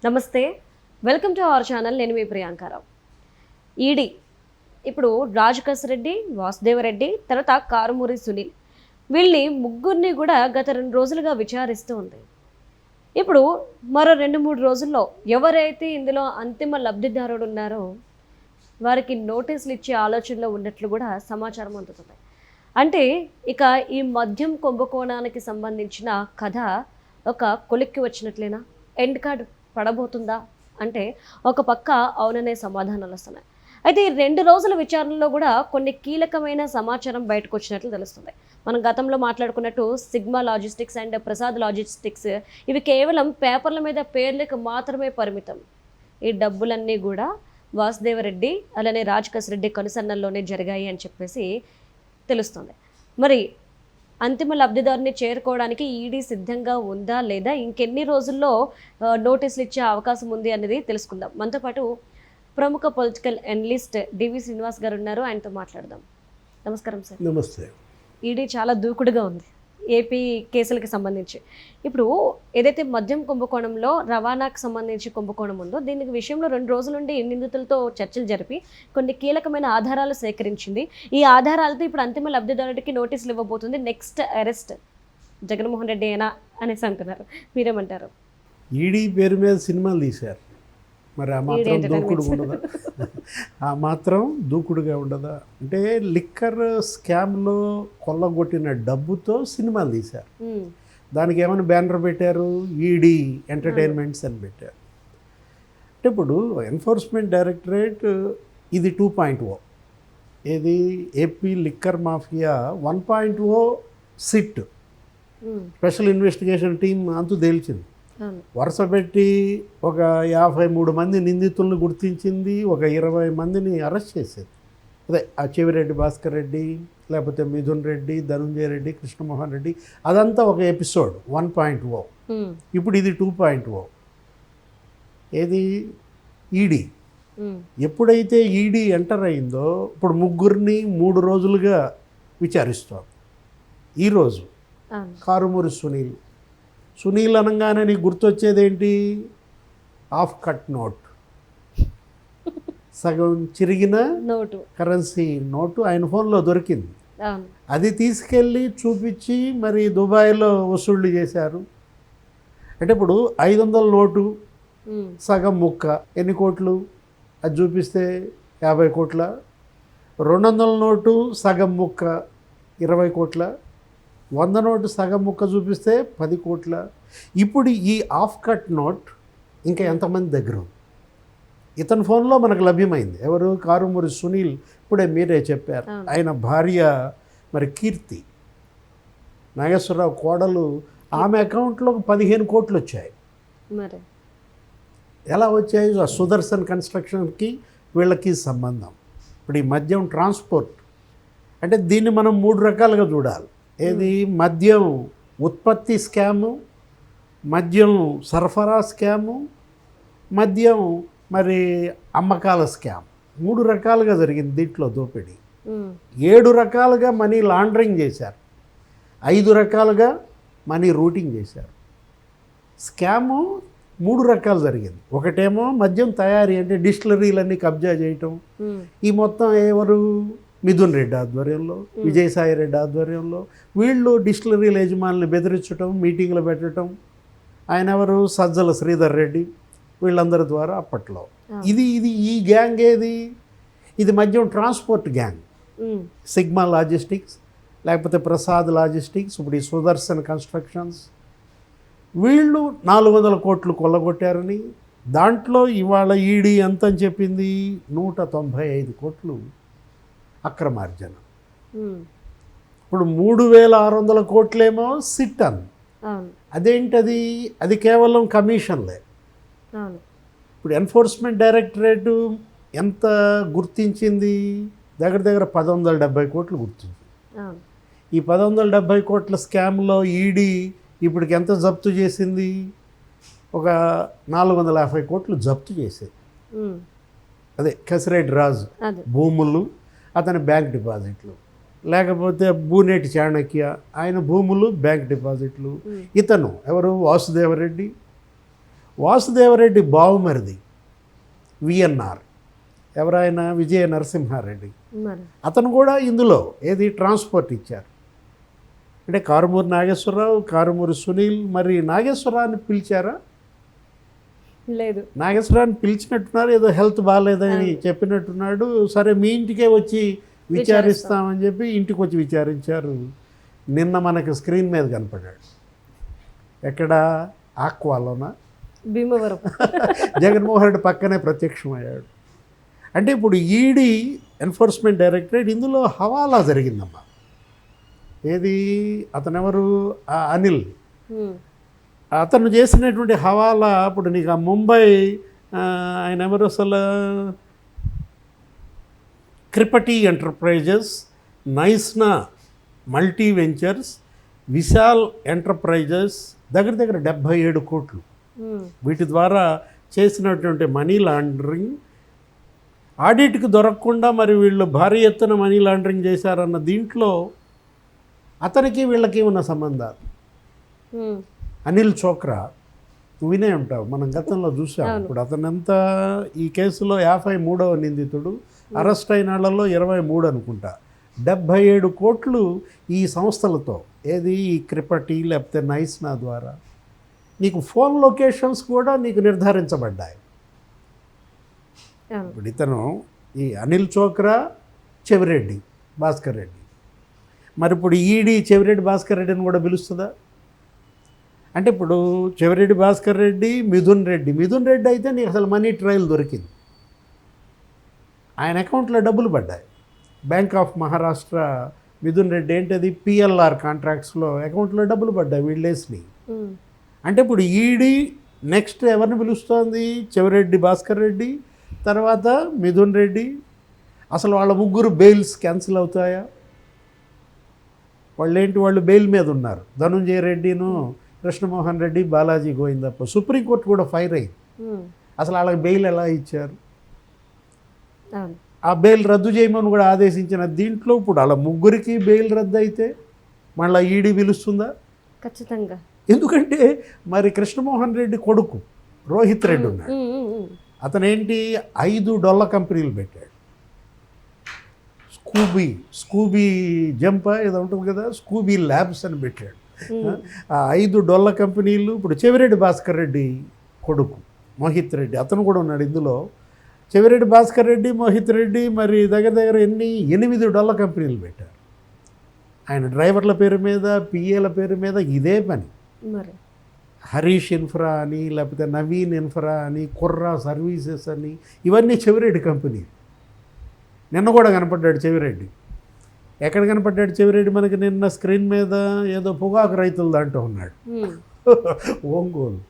నమస్తే, welcome to our channel. నేను మీ Priyanka Rao. ED ఇప్పుడు రాజకేశ్రెడ్డి, వాసుదేవరెడ్డి, తర్వాత కారుమూరి సునీల్, వీళ్ళని ముగ్గురిని కూడా గత 2 రోజులుగా విచారిస్తూ ఉంది. ఇప్పుడు మరో 2-3 రోజుల్లో ఎవరైతే ఇందులో అంతిమ లబ్ధిదారుడు ఉన్నారో వారికి నోటీసులు ఇచ్చే ఆలోచనలో ఉన్నట్లు కూడా సమాచారం అందుతుంది. అంటే ఇక ఈ మద్యం కుంభకోణానికి సంబంధించిన కథ ఒక కొలిక్కి వచ్చినట్లేనా? ఎండ్ కార్డ్ పడబోతుందా అంటే ఒక పక్క అవుననే సమాధానాలు వస్తున్నాయి. అయితే ఈ 2 రోజుల విచారణలో కూడా కొన్ని కీలకమైన సమాచారం బయటకు వచ్చినట్లు తెలుస్తుంది. మనం గతంలో మాట్లాడుకున్నట్టు sigma logistics and Prasad logistics ఇవి కేవలం పేపర్ల మీద పేర్లకు మాత్రమే పరిమితం. ఈ డబ్బులన్నీ కూడా వాసుదేవరెడ్డి అలానే రాజకేశ్రెడ్డి కనుసన్నల్లోనే జరిగాయి అని చెప్పేసి తెలుస్తుంది. మరి అంతిమ లబ్ధిదారుని చేరుకోవడానికి ఈడీ సిద్ధంగా ఉందా లేదా, ఇంకెన్ని రోజుల్లో నోటీసులు ఇచ్చే అవకాశం ఉంది అనేది తెలుసుకుందాం. మనతో పాటు ప్రముఖ పొలిటికల్ అనలిస్ట్ డివి శ్రీనివాస్ గారు ఉన్నారు, ఆయనతో మాట్లాడదాం. నమస్కారం సార్. నమస్తే. ఈడీ చాలా దూకుడుగా ఉంది ఏపీ కేసులకి సంబంధించి. ఇప్పుడు ఏదైతే మద్యం కుంభకోణంలో రవాణాకు సంబంధించి కుంభకోణం ఉందో దీనికి విషయంలో 2 రోజుల నుండి నిందితులతో చర్చలు జరిపి కొన్ని కీలకమైన ఆధారాలు సేకరించింది. ఈ ఆధారాలతో ఇప్పుడు అంతిమ లబ్ధిదారుడికి నోటీసులు ఇవ్వబోతుంది. నెక్స్ట్ అరెస్ట్ జగన్మోహన్ రెడ్డి అయినా అనేసి అంటున్నారు. మీరేమంటారు? ఈడీ పేరు మీద సినిమాలు తీశారు, మరి ఆ మాత్రం దూకుడు ఉండదా? ఆ మాత్రం దూకుడుగా ఉండదా? అంటే లిక్కర్ స్కామ్లో కొల్లగొట్టిన డబ్బుతో సినిమాలు తీశారు. దానికి ఏమైనా బ్యానర్ పెట్టారు? ఈడీ ఎంటర్టైన్మెంట్స్ అని పెట్టారు. అంటే ఇప్పుడు ఎన్ఫోర్స్మెంట్ డైరెక్టరేట్ ఇది 2.0, ఏది AP liquor mafia 1.0 SIT special investigation team అంతు తేల్చింది. వరుస పెట్టి ఒక 53 మంది నిందితులను గుర్తించింది, ఒక 20 మందిని అరెస్ట్ చేసేది. అదే ఆ చెవిరెడ్డి భాస్కర్ రెడ్డి, లేకపోతే మిథున్ రెడ్డి, ధనుంజయ రెడ్డి, కృష్ణమోహన్ రెడ్డి, అదంతా ఒక ఎపిసోడ్ 1.0. ఇప్పుడు ఇది 2.0. ఏది ఈడీ. ఎప్పుడైతే ఈడీ ఎంటర్ అయిందో ఇప్పుడు ముగ్గురిని 3 రోజులుగా విచారిస్తాం. ఈరోజు కారుమూరి సునీల్ అనగానే నీకు గుర్తొచ్చేది ఏంటి? ఆఫ్ కట్ నోట్, సగం చిరిగిన నోటు, కరెన్సీ నోటు ఆయన ఫోన్లో దొరికింది. అది తీసుకెళ్ళి చూపించి మరి దుబాయ్లో వసూళ్లు చేశారు. అంటే ఇప్పుడు 500 నోటు సగం ముక్క ఎన్ని కోట్లు? అది చూపిస్తే 50 కోట్ల. 200 నోటు సగం ముక్క 20 కోట్ల. 100 నోటు సగం ముక్క చూపిస్తే 10 కోట్ల. ఇప్పుడు ఈ ఆఫ్ కట్ నోట్ ఇంకా ఎంతమంది దగ్గర ఉంది? ఇతని ఫోన్లో మనకు లభ్యమైంది. ఎవరు? కారుమూరి సునీల్. ఇప్పుడే మీరే చెప్పారు, ఆయన భార్య మరి కీర్తి నాగేశ్వరరావు కోడలు, ఆమె అకౌంట్లోకి 15 కోట్లు వచ్చాయి. ఎలా వచ్చాయి? సుదర్శన్ కన్స్ట్రక్షన్కి వీళ్ళకి సంబంధం. ఇప్పుడు ఈ మద్యం ట్రాన్స్పోర్ట్ అంటే దీన్ని మనం 3 రకాలుగా చూడాలి. ఏది? మద్యం ఉత్పత్తి స్కాము, మద్యం సరఫరా స్కాము, మద్యం మరి అమ్మకాల స్కామ్. 3 రకాలుగా జరిగింది దీంట్లో దోపిడీ. 7 రకాలుగా మనీ లాండరింగ్ చేశారు, 5 రకాలుగా మనీ రూటింగ్ చేశారు. స్కాము 3 రకాలు జరిగింది. ఒకటేమో మద్యం తయారీ అంటే డిస్టిలరీలన్నీ కబ్జా చేయటం. ఈ మొత్తం ఎవరు? మిథున్ రెడ్డి ఆధ్వర్యంలో, విజయసాయి రెడ్డి ఆధ్వర్యంలో వీళ్ళు డిస్టిలరీల యజమానులు బెదిరించడం, మీటింగ్లు పెట్టడం. ఆయన ఎవరు? సజ్జల శ్రీధర్ రెడ్డి, వీళ్ళందరి ద్వారా అప్పట్లో ఇది ఈ గ్యాంగ్. ఏది? ఇది మద్యం ట్రాన్స్పోర్ట్ గ్యాంగ్. సిగ్మా లాజిస్టిక్స్, లేకపోతే ప్రసాద్ లాజిస్టిక్స్, ఇప్పుడు ఈ సుదర్శన్ కన్స్ట్రక్షన్స్, వీళ్ళు 400 కోట్లు కొల్లగొట్టారని. దాంట్లో ఇవాళ ఈడీ ఎంత అని చెప్పింది? 195 కోట్లు అక్రమార్జన. ఇప్పుడు 3600 కోట్లేమో సిట్ అన్. అదేంటది? అది కేవలం కమిషన్లే. ఇప్పుడు ఎన్ఫోర్స్మెంట్ డైరెక్టరేట్ ఎంత గుర్తించింది? దగ్గర 1170 కోట్లు గుర్తించింది. ఈ 1170 కోట్ల స్కామ్లో ఈడీ ఇప్పటికి ఎంత జప్తు చేసింది? ఒక 450 కోట్లు జప్తు చేసేది. అదే కసిరెడ్డి రాజు భూములు, అతని బ్యాంక్ డిపాజిట్లు, లేకపోతే బూనేటి చాణక్య ఆయన భూములు, బ్యాంక్ డిపాజిట్లు. ఇతను ఎవరు? వాసుదేవరెడ్డి. వాసుదేవరెడ్డి బావుమరిది విఎన్ఆర్, ఎవరైనా విజయ నరసింహారెడ్డి, మరి అతను కూడా ఇందులో ఏది ట్రాన్స్పోర్ట్ ఇచ్చారు. అంటే కారుమూరి నాగేశ్వరరావు, కారుమూరి సునీల్, మరి నాగేశ్వరరావుని పిలిచారా? లేదు. నాగేశ్వరరావుని పిలిచినట్టున్నారు, ఏదో హెల్త్ బాగాలేదని చెప్పినట్టున్నాడు. సరే మీ ఇంటికే వచ్చి విచారిస్తామని చెప్పి ఇంటికి వచ్చి విచారించారు. నిన్న మనకు స్క్రీన్ మీద కనపడ్డాడు. ఎక్కడ? ఆక్వాలోనా? భీమవరం. జగన్మోహన్ రెడ్డి పక్కనే ప్రత్యక్షమయ్యాడు. అంటే ఇప్పుడు ఈడీ ఎన్ఫోర్స్మెంట్ డైరెక్టరేట్ ఇందులో హవాలా జరిగిందమ్మా. ఏది అతనెవరు? అనిల్. అతను చేసినటువంటి హవాలా ఇప్పుడు నీకు ఆ ముంబై ఆయన ఎవరు అసలు? క్రిపటి ఎంటర్ప్రైజెస్, నైస్నా మల్టీ వెంచర్స్, విశాల్ ఎంటర్ప్రైజెస్, దగ్గర దగ్గర 77 కోట్లు. వీటి ద్వారా చేసినటువంటి మనీ లాండరింగ్ ఆడిట్కి దొరకకుండా మరి వీళ్ళు భారీ ఎత్తున మనీ లాండరింగ్ చేశారన్న దీంట్లో అతనికి వీళ్ళకి ఉన్న సంబంధాలు. అనిల్ చోక్రా వినే ఉంటావు, మనం గతంలో చూసాం. ఇప్పుడు అతనంతా ఈ కేసులో 53వ నిందితుడు, అరెస్ట్ అయిన వాళ్ళలో 23 అనుకుంటా. 77 కోట్లు ఈ సంస్థలతో, ఏది ఈ క్రిపటి లేకపోతే నైస్నా ద్వారా నీకు ఫోన్ లొకేషన్స్ కూడా నీకు నిర్ధారించబడ్డాయి. ఇప్పుడు ఇతను ఈ అనిల్ చోక్రా, చెవిరెడ్డి భాస్కర్ రెడ్డి, మరి ఇప్పుడు ఈడీ చెవిరెడ్డి భాస్కర్ రెడ్డిని కూడా పిలుస్తుందా? అంటే ఇప్పుడు చెవిరెడ్డి భాస్కర్ రెడ్డి, మిథున్ రెడ్డి అయితే నీకు అసలు మనీ ట్రయల్ దొరికింది. ఆయన అకౌంట్లో డబ్బులు పడ్డాయి. బ్యాంక్ ఆఫ్ మహారాష్ట్ర మిథున్ రెడ్డి ఏంటది పిఎల్ఆర్ కాంట్రాక్ట్స్లో అకౌంట్లో డబ్బులు పడ్డాయి వీళ్ళేసినాయి. అంటే ఇప్పుడు ఈడీ నెక్స్ట్ ఎవరిని పిలుస్తోంది? చెవిరెడ్డి భాస్కర్ రెడ్డి, తర్వాత మిథున్ రెడ్డి. అసలు వాళ్ళ ముగ్గురు బెయిల్స్ క్యాన్సిల్ అవుతాయా? వాళ్ళు బెయిల్ మీద ఉన్నారు. ధనుంజయ రెడ్డిను, కృష్ణమోహన్ రెడ్డి, బాలాజీ గోవిందప్ప. సుప్రీంకోర్టు కూడా ఫైర్ అయింది. అసలు వాళ్ళకి బెయిల్ ఎలా ఇచ్చారు? ఆ బెయిల్ రద్దు చేయమని కూడా ఆదేశించిన దీంట్లో ఇప్పుడు వాళ్ళ ముగ్గురికి బెయిల్ రద్దు అయితే మళ్ళీ ఈడీ పిలుస్తుందా? ఖచ్చితంగా. ఎందుకంటే మరి కృష్ణమోహన్ రెడ్డి కొడుకు రోహిత్ రెడ్డి ఉన్నాడు. అతనేంటి 5 డొల్ల కంపెనీలు పెట్టాడు. స్కూబీ జంప్ ఏదో ఉంటుంది కదా, స్కూబీ ల్యాబ్స్ అని పెట్టాడు. ఆ 5 డొల్ల కంపెనీలు. ఇప్పుడు చెవిరెడ్డి భాస్కర్ రెడ్డి కొడుకు మోహిత్ రెడ్డి అతను కూడా ఉన్నాడు ఇందులో. చెవిరెడ్డి భాస్కర్ రెడ్డి, మోహిత్ రెడ్డి మరి దగ్గర దగ్గర 8 డొల్ల కంపెనీలు పెట్టారు. ఆయన డ్రైవర్ల పేరు మీద, పిఏల పేరు మీద ఇదే పని. హరీష్ ఇన్ఫ్రా అని, లేకపోతే నవీన్ ఇన్ఫ్రా అని, కుర్రా సర్వీసెస్ అని, ఇవన్నీ చెవిరెడ్డి కంపెనీ. నిన్న కూడా కనపడ్డాడు చెవిరెడ్డి. ఎక్కడ కనపడ్డాడు చెవిరెడ్డి మనకి? నిన్న స్క్రీన్ మీద ఏదో పొగాకు రైతుల దాంట్లో ఉన్నాడు, ఒంగోలు.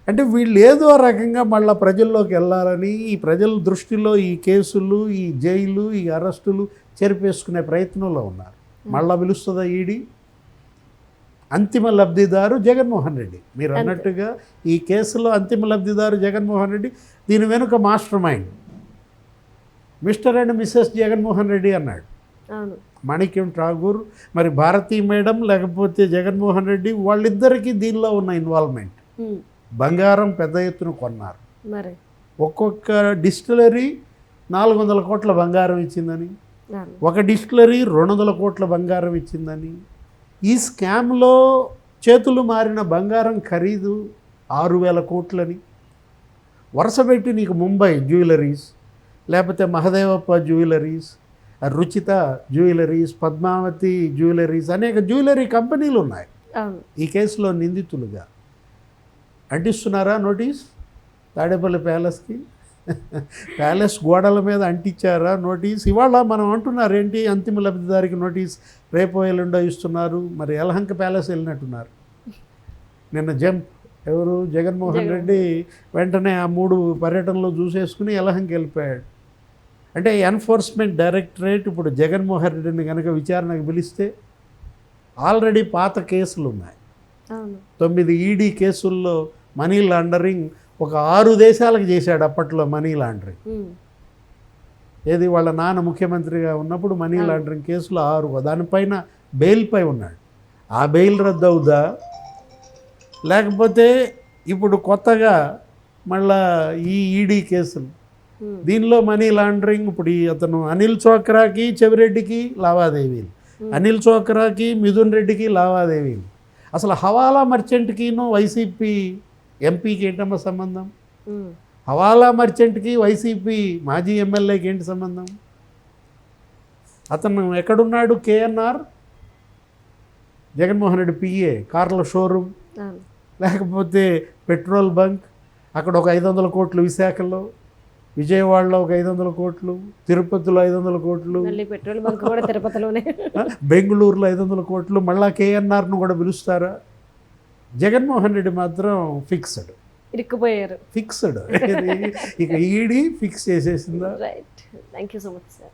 అంటే వీళ్ళు ఏదో రకంగా మళ్ళీ ప్రజల్లోకి వెళ్ళాలని, ఈ ప్రజల దృష్టిలో ఈ కేసులు, ఈ జైలు, ఈ అరెస్టులు చెరిపేసుకునే ప్రయత్నంలో ఉన్నారు. మళ్ళా పిలుస్తుందా ఈడీ? అంతిమ లబ్ధిదారు జగన్మోహన్ రెడ్డి. మీరు అన్నట్టుగా ఈ కేసులో అంతిమ లబ్ధిదారు జగన్మోహన్ రెడ్డి. దీని వెనుక master mind mister and Mrs Jaganmohan Reddy అన్నాడు మాణిక్యం ఠాగూర్. మరి భారతీ మేడం లేకపోతే జగన్మోహన్ రెడ్డి, వాళ్ళిద్దరికీ దీనిలో ఉన్న ఇన్వాల్వ్మెంట్. బంగారం పెద్ద ఎత్తున కొన్నారు. ఒక్కొక్క డిస్టిలరీ 400 కోట్ల బంగారం ఇచ్చిందని, ఒక డిస్టిలరీ 200 కోట్ల బంగారం ఇచ్చిందని. ఈ స్కామ్లో చేతులు మారిన బంగారం ఖరీదు 6,000 కోట్లని. వరుసపెట్టి నీకు ముంబై జ్యువెలరీస్, లేకపోతే Mahadevappa jewelleries, Ruchitha jewelleries, Padmavathi jewelleries, అనేక జ్యువెలరీ కంపెనీలు ఉన్నాయి ఈ కేసులో నిందితులుగా. అంటిస్తున్నారా నోటీస్? తాడేపల్లి ప్యాలెస్కి ప్యాలెస్ గోడల మీద అంటించారా నోటీస్? ఇవాళ మనం అంటున్నారు ఏంటి, అంతిమ లబ్ధిదారికి నోటీస్ రేపో ఎల్లుండో ఇస్తున్నారు. మరి యలహంక ప్యాలెస్ వెళ్ళినట్టున్నారు. నిన్న జంప్ ఎవరు? జగన్మోహన్ రెడ్డి వెంటనే ఆ 3 పర్యటనలు చూసేసుకుని యలహంకి వెళ్ళిపోయాడు. అంటే ఎన్ఫోర్స్మెంట్ డైరెక్టరేట్ ఇప్పుడు జగన్మోహన్ రెడ్డిని కనుక విచారణకు పిలిస్తే ఆల్రెడీ పాత కేసులు ఉన్నాయి. 9 ఈడీ కేసుల్లో మనీ లాండరింగ్ ఒక 6 దేశాలకు చేశాడు అప్పట్లో మనీ లాండరింగ్. ఏది వాళ్ళ నాన్న ముఖ్యమంత్రిగా ఉన్నప్పుడు మనీ లాండరింగ్ కేసులు 6, దానిపైన బెయిల్పై ఉన్నాడు. ఆ బెయిల్ రద్దు అవుదా? లేకపోతే ఇప్పుడు కొత్తగా మళ్ళా ఈ ఈడీ కేసులు, దీనిలో మనీ లాండరింగ్. ఇప్పుడు అతను అనిల్ చోక్రాకి చెవిరెడ్డికి లావాదేవీలు, అనిల్ చోక్రాకి మిథున్ రెడ్డికి లావాదేవీలు. అసలు హవాలా మర్చెంట్కిను వైసీపీ ఎంపీకి ఏంటమ్మా సంబంధం? హవాలా మర్చెంట్కి వైసీపీ మాజీ ఎమ్మెల్యేకి ఏంటి సంబంధం? అతను ఎక్కడున్నాడు? కేఎన్ఆర్, జగన్మోహన్ రెడ్డి పిఏ, కార్ల షోరూమ్, లేకపోతే పెట్రోల్ బంక్, అక్కడ ఒక 500 కోట్లు విశాఖలో, విజయవాడలో ఒక 500 కోట్లు, తిరుపతిలో 500 కోట్లు, పెట్రోల్ బంక్ కూడా తిరుపతిలోనే, బెంగళూరులో 500 కోట్లు. మళ్ళా కేఎన్ఆర్ను కూడా పిలుస్తారా? జగన్మోహన్ రెడ్డి మాత్రం ఫిక్స్డ్, ఇరుక్కుపోయారు. ఫిక్స్డ్. ఇక ఈడీ ఫిక్స్ చేసేసిందా? Right, thank you so much sir.